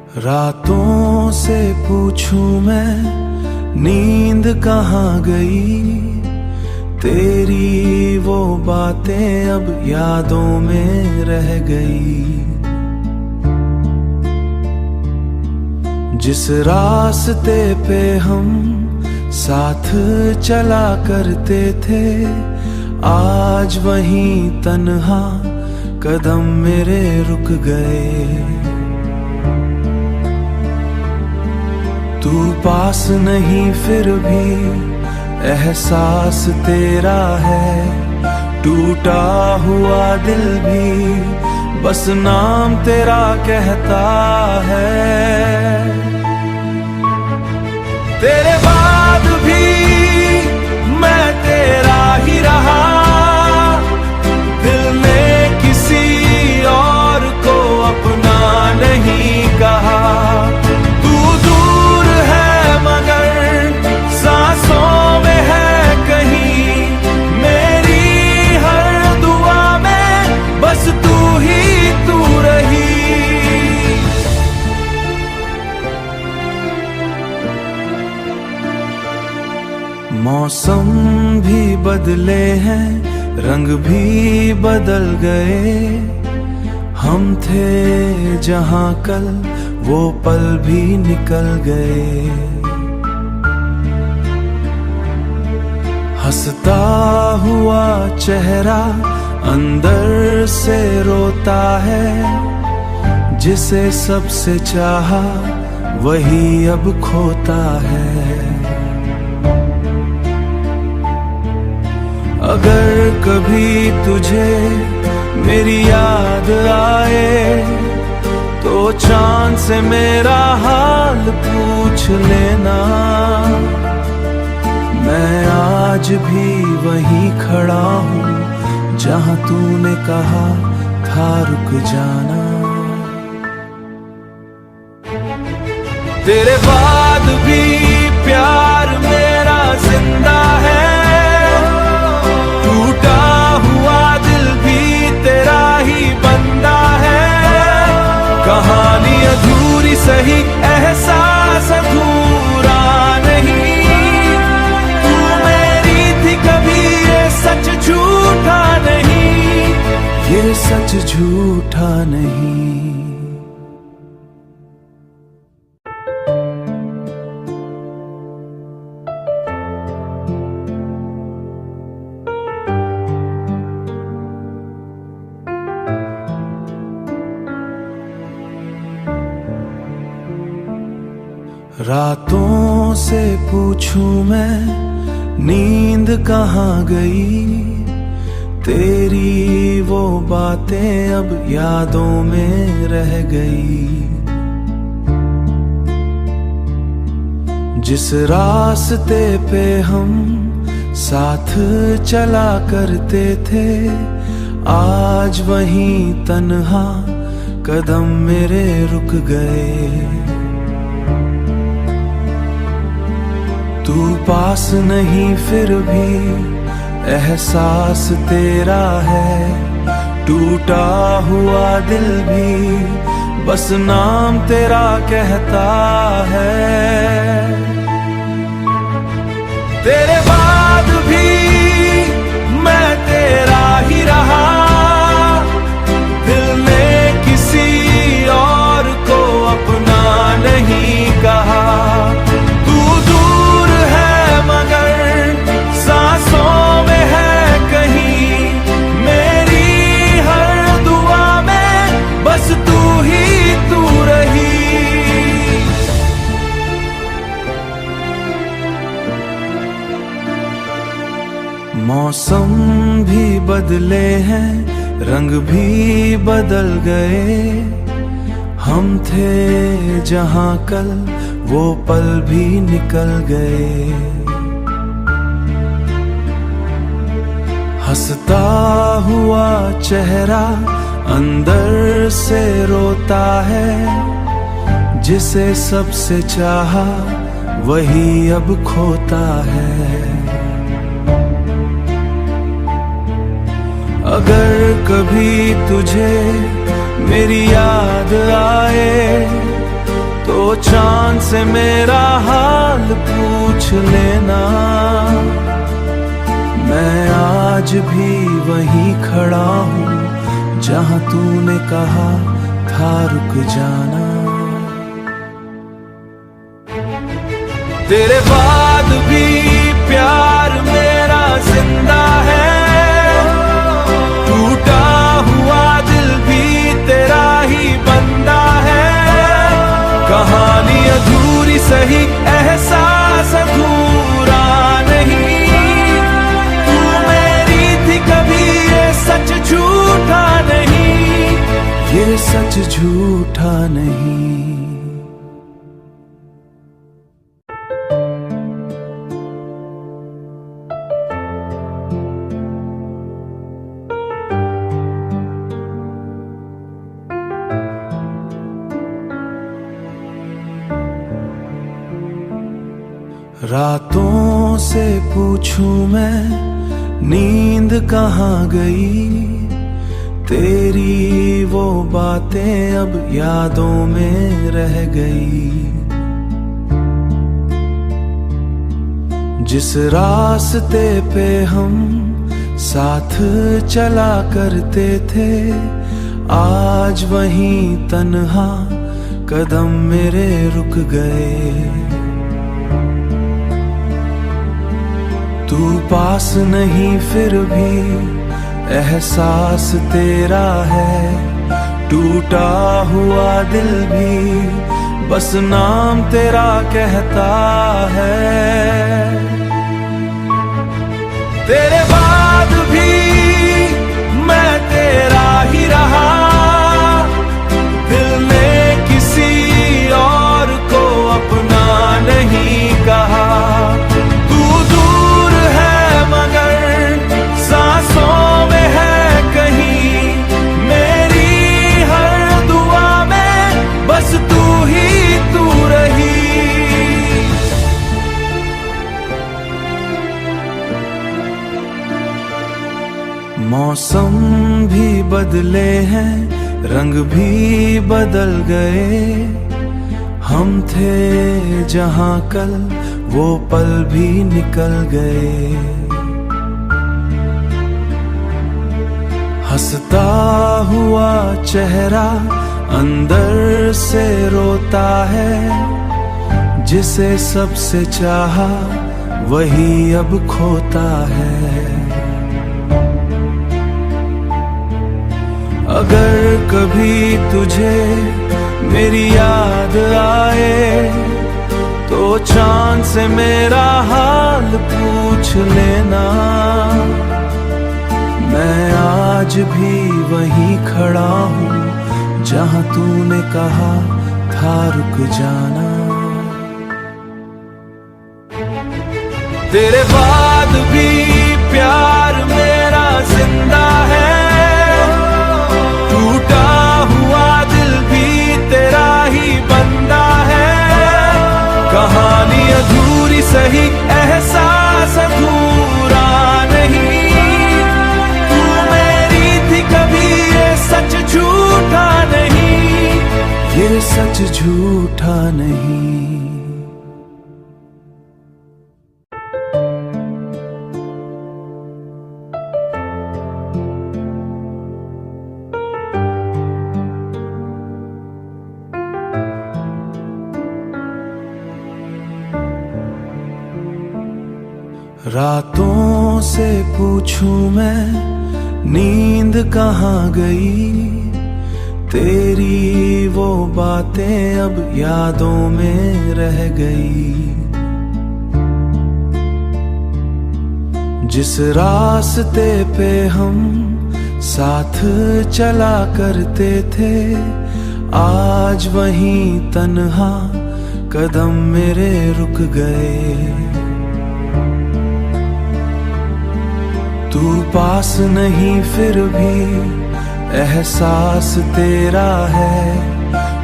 रातों से पूछूं मैं नींद कहाँ गई, तेरी वो बातें अब यादों में रह गई। जिस रास्ते पे हम साथ चला करते थे, आज वहीं तन्हा कदम मेरे रुक गए। तू पास नहीं फिर भी एहसास तेरा है, टूटा हुआ दिल भी बस नाम तेरा कहता है। तेरे बाद भी मैं तेरा ही रहा, दिल ने किसी और को अपना नहीं कहा। तू दूर है मगर सांसों में है कहीं, मेरी हर दुआ में बस तू ही तू रही। मौसम भी बदले हैं, रंग भी बदल गए। हम थे जहां कल वो पल भी निकल गए। हंसता हुआ चेहरा अंदर से रोता है, जिसे सबसे चाहा वही अब खोता है। अगर कभी तुझे मेरी याद आए, तो चांद से मेरा हाल पूछ लेना। मैं आज भी वहीं खड़ा हूँ जहाँ तूने कहा था रुक जाना। तेरे बाद भी प्यार मेरा जिंदा है, टूटा हुआ दिल भी तेरा ही बंदा है। कहानी अधूरी सही, एहसास अधूरा नहीं। तू मेरी थी कभी, ये सच झूठा नहीं, ये सच झूठा नहीं। रातों से पूछूं मैं नींद कहाँ गई, तेरी वो बातें अब यादों में रह गई। जिस रास्ते पे हम साथ चला करते थे, आज वहीं तन्हा कदम मेरे रुक गए। तू पास नहीं फिर भी एहसास तेरा है, टूटा हुआ दिल भी बस नाम तेरा कहता है। तेरे बाद भी मैं तेरा ही रहा, दिल ने किसी और को अपना नहीं कहा। सांसों में है कहीं, मेरी हर दुआ में बस तू ही तू रही। मौसम भी बदले हैं, रंग भी बदल गए। हम थे जहां कल वो पल भी निकल गए। हंसता हुआ चेहरा अंदर से रोता है, जिसे सबसे चाहा वही अब खोता है। अगर कभी तुझे मेरी याद आए, चांद से मेरा हाल पूछ लेना। मैं आज भी वहीं खड़ा हूँ जहाँ तूने कहा था रुक जाना। तेरे बाद भी प्यार मेरा जिंदा है, टूटा हुआ दिल भी तेरा ही बंदा है। कहानी अधूरी सही, एहसास अधूरा नहीं। तू मेरी थी कभी, ये सच झूठा नहीं, ये सच झूठा नहीं। रातों से पूछूं मैं नींद कहाँ गई, तेरी वो बातें अब यादों में रह गई। जिस रास्ते पे हम साथ चला करते थे, आज वहीं तन्हा कदम मेरे रुक गए। तू पास नहीं फिर भी एहसास तेरा है, टूटा हुआ दिल भी बस नाम तेरा कहता है। तेरे बाद भी मैं तेरा ही रहा, दिल ने किसी और को अपना नहीं कहा। सांसों में है कहीं, मेरी हर दुआ में बस तू ही तू रही। मौसम भी बदले हैं, रंग भी बदल गए। हम थे जहां कल, वो पल भी निकल गए। हंसता हुआ चेहरा अंदर से रोता है, जिसे सबसे चाहा वही अब खोता है। अगर कभी तुझे मेरी याद आए, तो चांद से मेरा हाल पूछ लेना। मैं आज भी वहीं खड़ा हूँ जहाँ तूने कहा था रुक जाना। तेरे बाद भी प्यार मेरा जिंदा है, टूटा हुआ दिल भी तेरा ही बंदा है। कहानी अधूरी सही, एहसास अधूरा नहीं। कभी ये सच झूठा नहीं, ये सच झूठा नहीं। रातों से पूछूं मैं नींद कहाँ गई, तेरी वो बातें अब यादों में रह गई। जिस रास्ते पे हम साथ चला करते थे, आज वहीं तन्हा कदम मेरे रुक गए। तू पास नहीं फिर भी एहसास तेरा है,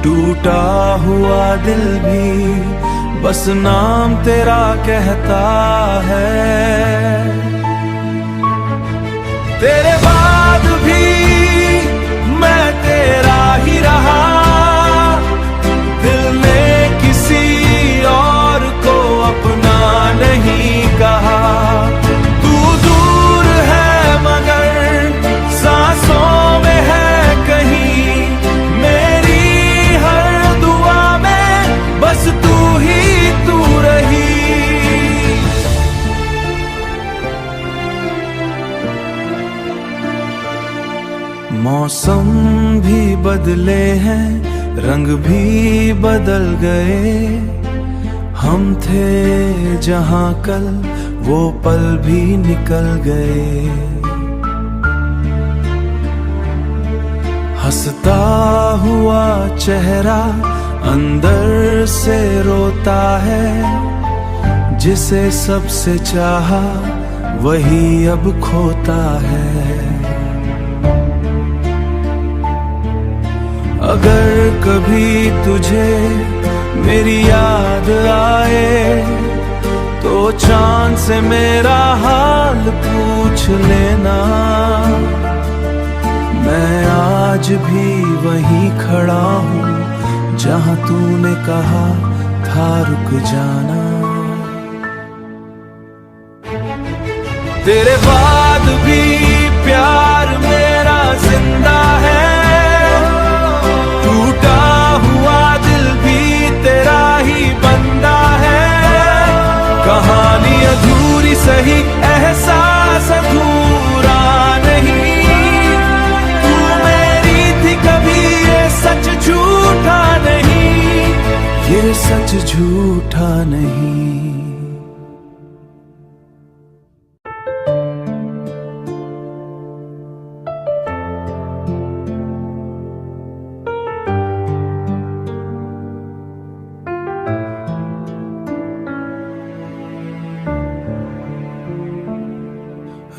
टूटा हुआ दिल भी बस नाम तेरा कहता है। तेरे बाद भी मैं तेरा ही रहा, दिल ने मौसम भी बदले हैं, रंग भी बदल गए। हम थे जहां कल, वो पल भी निकल गए। हंसता हुआ चेहरा अंदर से रोता है, जिसे सबसे चाहा वही अब खोता है। अगर कभी तुझे मेरी याद आए, तो चांद से मेरा हाल पूछ लेना। मैं आज भी वहीं खड़ा हूँ, जहाँ तूने कहा था रुक जाना। तेरे बाद भी प्यार मेरा जिंदा है, टूटा हुआ दिल भी तेरा ही बंदा है। कहानी अधूरी सही, एहसास अधूरा नहीं। तू मेरी थी कभी, ये सच झूठा नहीं, ये सच झूठा नहीं।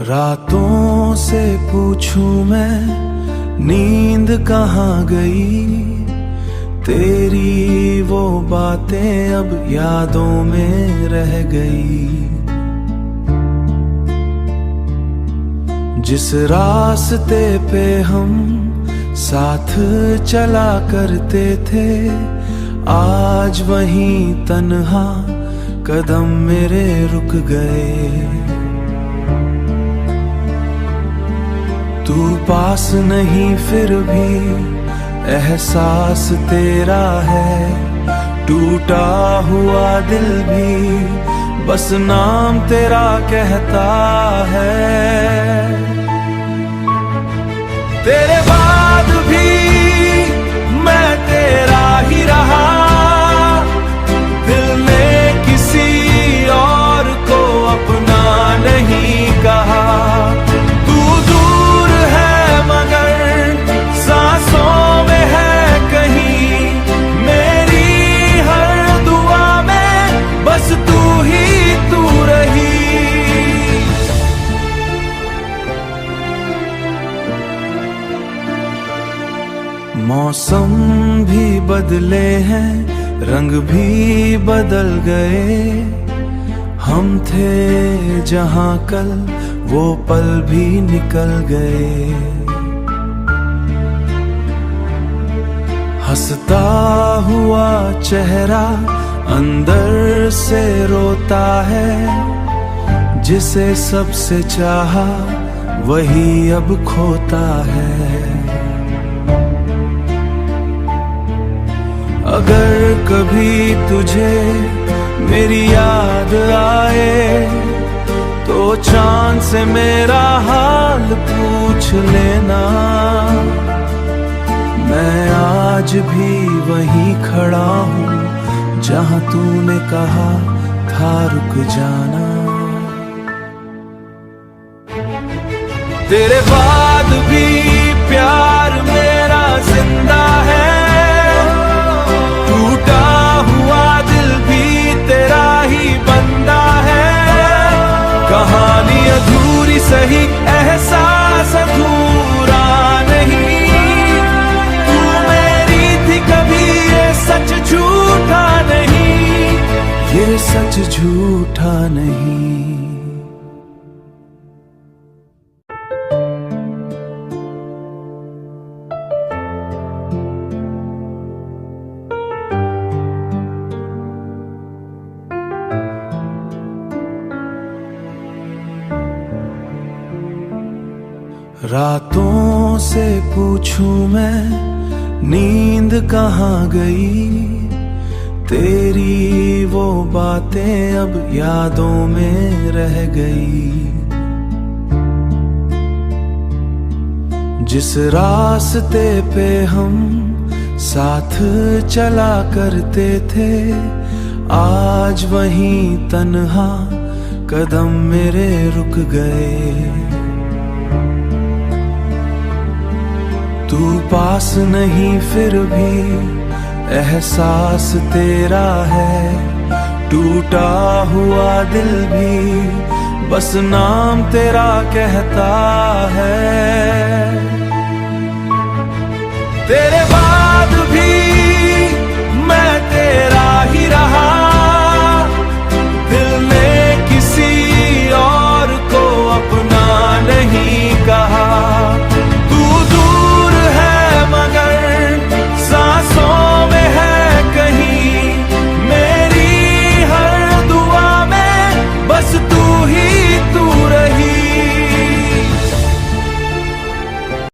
रातों से पूछूं मैं, नींद कहाँ गई? तेरी वो बातें अब यादों में रह गई। जिस रास्ते पे हम साथ चला करते थे, आज वहीं तन्हा कदम मेरे रुक गए। तू पास नहीं फिर भी एहसास तेरा है, टूटा हुआ दिल भी बस नाम तेरा कहता है। तेरे बाद भी मैं तेरा ही रहा, दिल ने किसी और को अपना नहीं कहा। सांसों में है कहीं, मेरी हर दुआ में बस तू ही तू रही। मौसम भी बदले हैं, रंग भी बदल गए। हम थे जहां कल, वो पल भी निकल गए। हंसता हुआ चेहरा अंदर से रोता है, जिसे सबसे चाहा वही अब खोता है। अगर कभी तुझे मेरी याद आए, तो चांद से मेरा हाल पूछ लेना। मैं आज भी वहीं खड़ा हूँ, जहाँ तूने कहा था रुक जाना। तेरे बाद भी प्यार मेरा जिंदा है, टूटा हुआ दिल भी तेरा ही बंदा है। कहानी अधूरी सही, एहसास अधूरा नहीं। कभी ये सच झूठा नहीं, ये सच झूठा नहीं। रातों से पूछूं मैं, नींद कहाँ गई? तेरी वो बातें अब यादों में रह गई। जिस रास्ते पे हम साथ चला करते थे, आज वहीं तन्हा कदम मेरे रुक गए। तू पास नहीं फिर भी एहसास तेरा है, टूटा हुआ दिल भी बस नाम तेरा कहता है।